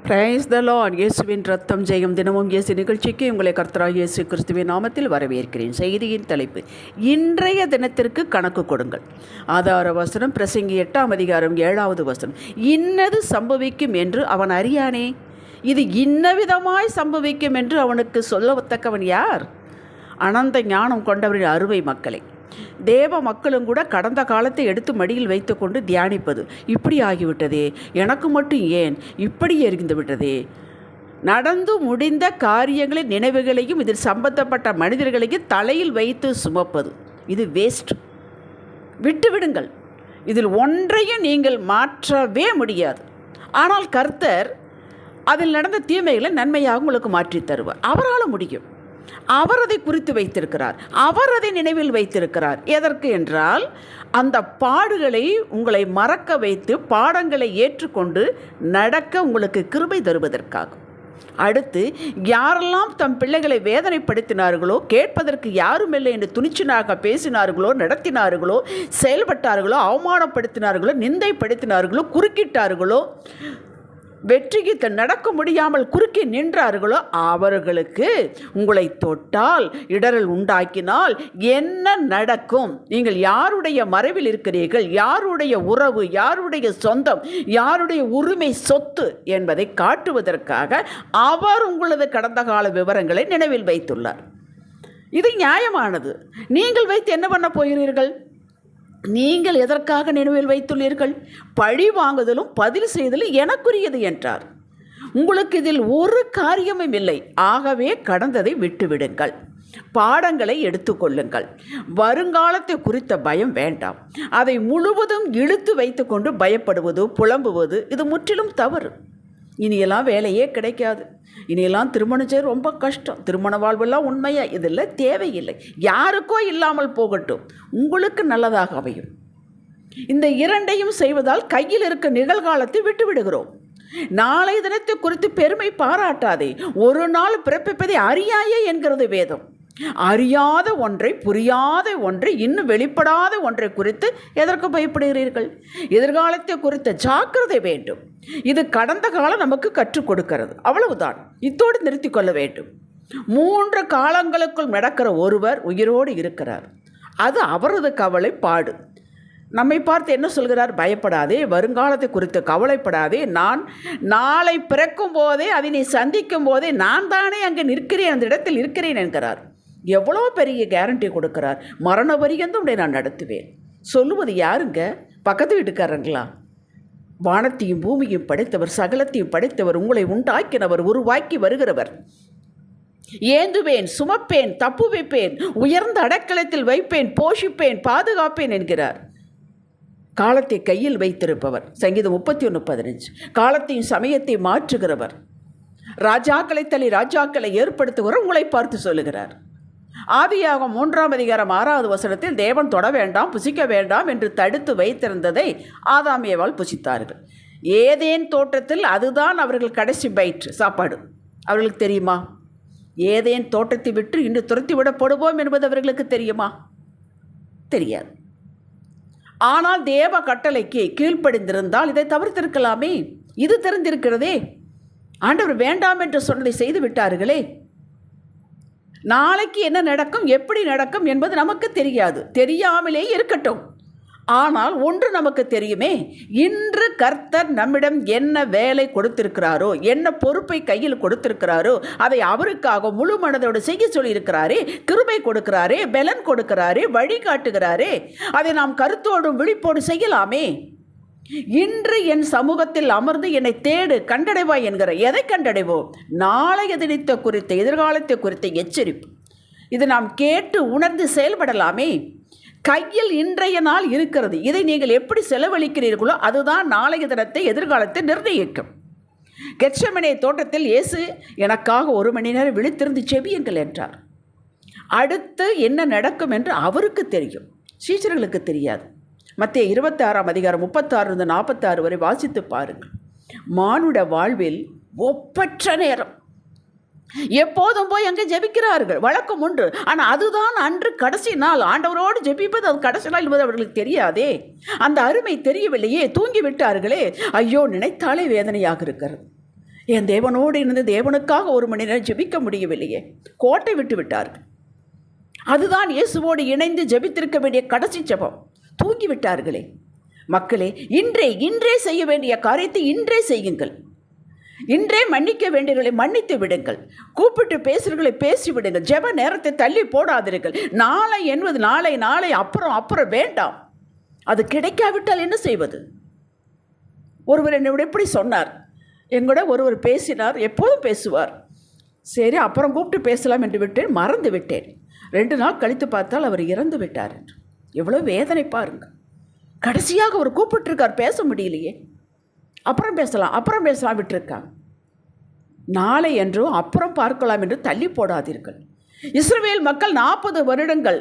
Praise the Lord. இயேசுவின் ரத்தம் ஜெயம். தினமும் இயேசு நிகழ்ச்சிக்கு உங்களை கர்த்தராகிய இயேசு கிறிஸ்துவின் நாமத்தில் வரவேற்கிறேன். செய்தியின் தலைப்பு, இன்றைய தினத்திற்கு கணக்கு கொடுங்கள். ஆதார வசனம் பிரசங்கி 8ஆம் அதிகாரம் 7வது வசனம். இன்னது சம்பவிக்கும் என்று அவன் அறியானே, இது இன்னவிதமாய் சம்பவிக்கும் என்று அவனுக்கு சொல்லத்தக்கவன் யார்? அனந்த ஞானம் கொண்டவரின் அருமை மக்களை, தேவ மக்களும் கூட கடந்த காலத்தை எடுத்து மடியில் வைத்து கொண்டு தியானிப்பது, இப்படி ஆகிவிட்டதே, எனக்கு மட்டும் ஏன் இப்படி எரிந்து விட்டதே. நடந்து முடிந்த காரியங்களின் நினைவுகளையும் இதில் சம்பந்தப்பட்ட மனிதர்களையும் தலையில் வைத்து சுமப்பது, இது வேஸ்ட். விட்டுவிடுங்கள். இதில் ஒன்றையும் நீங்கள் மாற்றவே முடியாது. ஆனால் கர்த்தர் அதில் நடந்த தீமைகளை நன்மையாக உங்களுக்கு மாற்றி தருவார். அவரால் முடியும். அவர் அதை குறித்து வைத்திருக்கிறார். அவர் அதை நினைவில் வைத்திருக்கிறார். எதற்கு என்றால், அந்த பாடுகளை உங்களை மறக்க வைத்து பாடங்களை ஏற்றுக்கொண்டு நடக்க உங்களுக்கு கிருபை தருவதற்காகும். அடுத்து, யாரெல்லாம் தம் பிள்ளைகளை வேதனைப்படுத்தினார்களோ, கேட்பதற்கு யாரும் இல்லை என்று துணிச்சலாக பேசினார்களோ, நடத்தினார்களோ, செயல்பட்டார்களோ, அவமானப்படுத்தினார்களோ, நிந்தைப்படுத்தினார்களோ, குறுக்கிட்டார்களோ, வெற்றிக்கு நடக்க முடியாமல் குறுக்கி நின்றார்களோ, அவர்களுக்கு உங்களை தொட்டால், இடரல் உண்டாக்கினால் என்ன நடக்கும்? நீங்கள் யாருடைய மறைவில் இருக்கிறீர்கள், யாருடைய உறவு, யாருடைய சொந்தம், யாருடைய உரிமை சொத்து என்பதை காட்டுவதற்காக அவர் உங்களது கடந்த கால விவரங்களை நினைவில் வைத்துள்ளார். இது நியாயமானது. நீங்கள் வைத்து என்ன பண்ண போகிறீர்கள்? நீங்கள் எதற்காக நினைவில் வைத்துள்ளீர்கள்? பழி வாங்குதலும் பதில் செய்தலும் எனக்குரியது என்றார். உங்களுக்கு இதில் ஒரு காரியமும் இல்லை. ஆகவே கடந்ததை விட்டுவிடுங்கள். பாடங்களை எடுத்துக்கொள்ளுங்கள். வருங்காலத்தை குறித்த பயம் வேண்டாம். அதை முழுவதும் இழுத்து வைத்து கொண்டு பயப்படுவது, புலம்புவது, இது முற்றிலும் தவறு. இனியெல்லாம் வேலையே கிடைக்காது, இனியெல்லாம் திருமணம் செய்ய ரொம்ப கஷ்டம், திருமண வாழ்வெல்லாம் உண்மையாக, இதெல்லாம் தேவையில்லை. யாருக்கோ இல்லாமல் போகட்டும், உங்களுக்கு நல்லதாக அமையும். இந்த இரண்டையும் செய்வதால் கையில் இருக்க நிகழ்காலத்தை விட்டுவிடுகிறோம். நாளை தினத்தை குறித்து பெருமை பாராட்டாதே. ஒரு நாள் பிறப்பிப்பதை அறியாயே என்கிறது வேதம். அறியாத ஒன்றை, புரியாத ஒன்றை, இன்னும் வெளிப்படாத ஒன்றை குறித்து எதற்கு பயப்படுகிறீர்கள்? எதிர்காலத்தை குறித்த ஜாக்கிரதை வேண்டும். இது கடந்த காலம் நமக்கு கற்றுக் கொடுக்கிறது, அவ்வளவுதான். இத்தோடு நிறுத்தி கொள்ள வேண்டும். 3 காலங்களுக்குள் நடக்கிற ஒருவர் உயிரோடு இருக்கிறார். அது அவரது கவலை பாடு. நம்மை பார்த்து என்ன சொல்கிறார்? பயப்படாதே, வருங்காலத்தை குறித்து கவலைப்படாதே, நான் நாளை பிறக்கும் போதே, அதை நீ சந்திக்கும் போதே நான் தானே அங்கே நிற்கிறேன், அந்த இடத்தில் இருக்கிறேன் என்கிறார். எவ்வளோ பெரிய கேரண்டி கொடுக்கிறார். மரண பரியந்தம் உடைய நான் நடத்துவேன். சொல்லுவது யாருங்க? பக்கத்து வீட்டுக்காரங்களா? வானத்தையும் பூமியும் படைத்தவர், சகலத்தையும் படைத்தவர், உங்களை உண்டாக்கினவர், உருவாக்கி வருகிறவர். ஏந்துவேன், சுமப்பேன், தப்பு வைப்பேன், உயர்ந்த அடக்கலத்தில் வைப்பேன், போஷிப்பேன், பாதுகாப்பேன் என்கிறார். காலத்தை கையில் வைத்திருப்பவர். சங்கீதம் 31:15. காலத்தையும் சமயத்தை மாற்றுகிறவர். ராஜாக்களை தள்ளி ராஜாக்களை ஏற்படுத்துகிறவர் உங்களை பார்த்து சொல்லுகிறார். ஆதியாகமம் 3ஆம் அதிகாரம் 6வது வசனத்தில், தேவன் தொட வேண்டாம், புசிக்க வேண்டாம் என்று தடுத்து வைத்திருந்ததை ஆதாம் ஏவாள் புசித்தார்கள். ஏதேன் தோட்டத்தில் அதுதான் அவர்கள் கடைசி பைட் சாப்பாடு. அவர்களுக்கு தெரியுமா? ஏதேன் தோட்டத்தை விட்டு இன்று துரத்தி விடப்படுவோம் என்பது அவர்களுக்கு தெரியுமா? தெரியாது. ஆனால் தேவ கட்டளைக்கு கீழ்ப்படிந்திருந்தால் இதை தவிர்த்திருக்கலாமே. இது தெரிந்திருக்கிறதே. ஆண்டவர் வேண்டாம் என்று சொன்னதை செய்து விட்டார்களே. நாளைக்கு என்ன நடக்கும், எப்படி நடக்கும் என்பது நமக்கு தெரியாது. தெரியாமலே இருக்கட்டும். ஆனால் ஒன்று நமக்கு தெரியுமே, இன்று கர்த்தர் நம்மிடம் என்ன வேலை கொடுத்திருக்கிறாரோ, என்ன பொறுப்பை கையில் கொடுத்திருக்கிறாரோ, அதை அவருக்காக முழு மனதோடு செய்ய சொல்லியிருக்கிறாரே, கிருபை கொடுக்கிறாரே, பலன் கொடுக்கிறாரே, வழிகாட்டுகிறாரே. அதை நாம் கருத்தோடும் விழிப்போடு செய்யலாமே. இன்று என் சமூகத்தில் அமர்ந்து என்னை தேடு, கண்டடைவாய் என்கிற எதை கண்டடைவோம்? நாளைய தினத்தை குறித்த, எதிர்காலத்தை குறித்த எச்சரிப்பு. இது நாம் கேட்டு உணர்ந்து செயல்படலாமே. கையில் இன்றைய நாள் இருக்கிறது. இதை நீங்கள் எப்படி செலவழிக்கிறீர்களோ அதுதான் நாளைய தினத்தை, எதிர்காலத்தை நிர்ணயிக்கும். கெத்செமனே தோட்டத்தில் இயேசு, எனக்காக 1 மணி நேரம் விழித்திருந்து செபியுங்கள் என்றார். அடுத்து என்ன நடக்கும் என்று அவருக்கு தெரியும், சீஷர்களுக்கு தெரியாது. மத்தேயு 26ஆம் அதிகாரம் 36-46 வரை வாசித்து பாருங்கள். மானுட வாழ்வில் ஒப்பற்ற நேரம். எப்போதும் போய் அங்கே ஜெபிக்கிறார்கள், வழக்கம் உண்டு. ஆனால் அதுதான் அன்று கடைசி நாள். ஆண்டவரோடு ஜெபிப்பது அது கடைசி நாள் என்பது அவர்களுக்கு தெரியாதே. அந்த அருமை தெரியவில்லையே. தூங்கி விட்டார்களே. ஐயோ, நினைத்தாலே வேதனையாக இருக்கிறது. என் தேவனோடு இருந்து தேவனுக்காக 1 மணி நேரம் ஜெபிக்க முடியவில்லையே, கோட்டை விட்டு விட்டார்கள். அதுதான் இயேசுவோடு இணைந்து ஜெபித்திருக்க வேண்டிய கடைசி ஜெபம். தூங்கி விட்டார்களே. மக்களே, இன்றே செய்ய வேண்டிய காரியத்தை இன்றே செய்யுங்கள். இன்றே மன்னிக்க வேண்டியவர்களை மன்னித்து விடுங்கள். கூப்பிட்டு பேசுகிறவர்களை பேசிவிடுங்கள். ஜெப நேரத்தை தள்ளி போடாதீர்கள். நாளை என்பது நாளை அப்புறம் வேண்டாம். அது கிடைக்காவிட்டால் என்ன செய்வது? ஒருவர் என்னோட எப்படி சொன்னார், எங்கூட ஒருவர் பேசினார், எப்போதும் பேசுவார். சரி, அப்புறம் கூப்பிட்டு பேசலாம் என்று விட்டேன், மறந்து விட்டேன். 2 நாள் கழித்து பார்த்தால் அவர் இறந்து விட்டார் என்று. எவ்வளோ வேதனை பாருங்க. கடைசியாக அவர் கூப்பிட்டுருக்கார், பேச முடியலையே. அப்புறம் பேசலாம் விட்டுருக்காங்க. நாளை என்றும் அப்புறம் பார்க்கலாம் என்று தள்ளி போடாதீர்கள். இஸ்ரவேல் மக்கள் 40 வருடங்கள்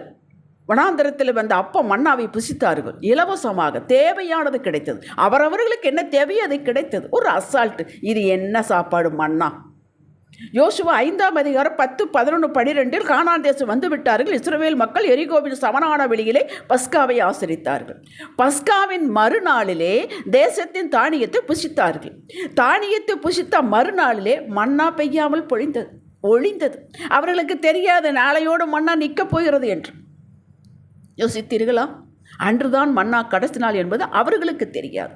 வனாந்தரத்தில் வந்த அப்பம் மன்னாவை புசித்தார்கள். இலவசமாக தேவையானது கிடைத்தது. அவரவர்களுக்கு என்ன தேவையோ அது கிடைத்தது. ஒரு அசால்ட்டு, இது என்ன சாப்பாடு மன்னா. யோசுவா 5ஆம் அதிகாரம் 10, 11, 12 கானான் தேசம் வந்து விட்டார்கள். இஸ்ரவேல் மக்கள் எரிகோவின் சமனான வெளியிலே பஸ்காவை ஆசரித்தார்கள். பஸ்காவின் மறுநாளிலே தேசத்தின் தானியத்தை புசித்தார்கள். தானியத்தை புசித்த மறுநாளிலே மன்னா பெய்யாமல் ஒழிந்தது. அவர்களுக்கு தெரியாது நாளையோடு மன்னா நிற்கப் போகிறது என்று. யோசித்தீர்களா? அன்றுதான் மன்னா கடைசி நாள் என்பது அவர்களுக்கு தெரியாது.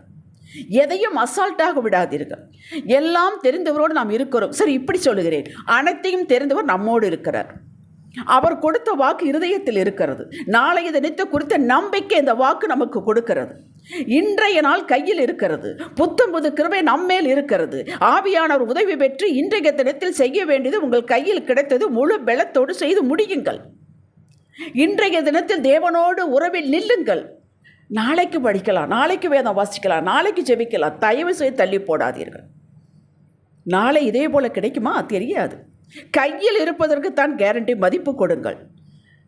எதையும் அசால்ட்டாக விடாதீர்கள். எல்லாம் தெரிந்தவரோடு நாம் இருக்கிறோம். சரி, இப்படி சொல்லுகிறேன், அனைத்தையும் தெரிந்தவர் நம்மோடு இருக்கிறார். அவர் கொடுத்த வாக்கு இருதயத்தில் இருக்கிறது. நாளைய தினத்தை குறித்த நம்பிக்கை இந்த வாக்கு நமக்கு கொடுக்கிறது. இன்றைய நாள் கையில் இருக்கிறது. புது கிருபை நம்மேல் இருக்கிறது. ஆவியானவர் உதவி பெற்று இன்றைய தினத்தில் செய்ய வேண்டியது உங்கள் கையில் கிடைத்தது. முழு பலத்தோடு செய்து முடியுங்கள். இன்றைய தினத்தில் தேவனோடு உறவில் நில்லுங்கள். நாளைக்கு படிக்கலாம், நாளைக்கு வேதம் வாசிக்கலாம், நாளைக்கு ஜெபிக்கலாம். தயவு செய்து தள்ளி போடாதீர்கள். நாளை இதே போல கிடைக்குமா தெரியாது. கையில் இருப்பதற்கு தான் கேரண்டி. மதிப்பு கொடுங்கள்.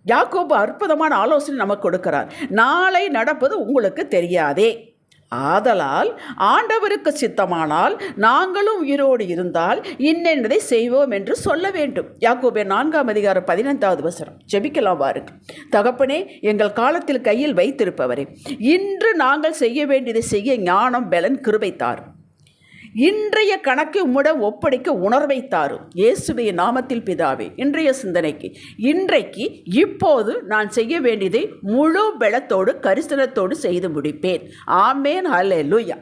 யாக்கோபு அற்புதமான ஆலோசனை நமக்கு கொடுக்கிறார். நாளை நடப்பது உங்களுக்கு தெரியாதே, ஆதலால் ஆண்டவருக்கு சித்தமானால் நாங்களும் உயிரோடு இருந்தால் இன்னென்னதை செய்வோம் என்று சொல்ல வேண்டும். யாக்கோபு 4ஆம் அதிகாரம் 15வது வசனம். ஜெபிக்கலாம் வாருங்கள். தகப்பனே, எங்கள் காலத்தில் கையில் வைத்திருப்பவரே, இன்று நாங்கள் செய்ய வேண்டியதை செய்ய ஞானம், பலன், கிருபை தாரும். இன்றைய கணக்கு உம்முடன் ஒப்படைக்க உணர்வை தாரும். இயேசுவின் நாமத்தில் பிதாவே. இன்றைய சிந்தனைக்கு, இன்றைக்கு இப்போது நான் செய்ய வேண்டியதை முழு பலத்தோடு கரிசனத்தோடு செய்து முடிப்பேன். ஆமேன். ஹல்லேலூயா.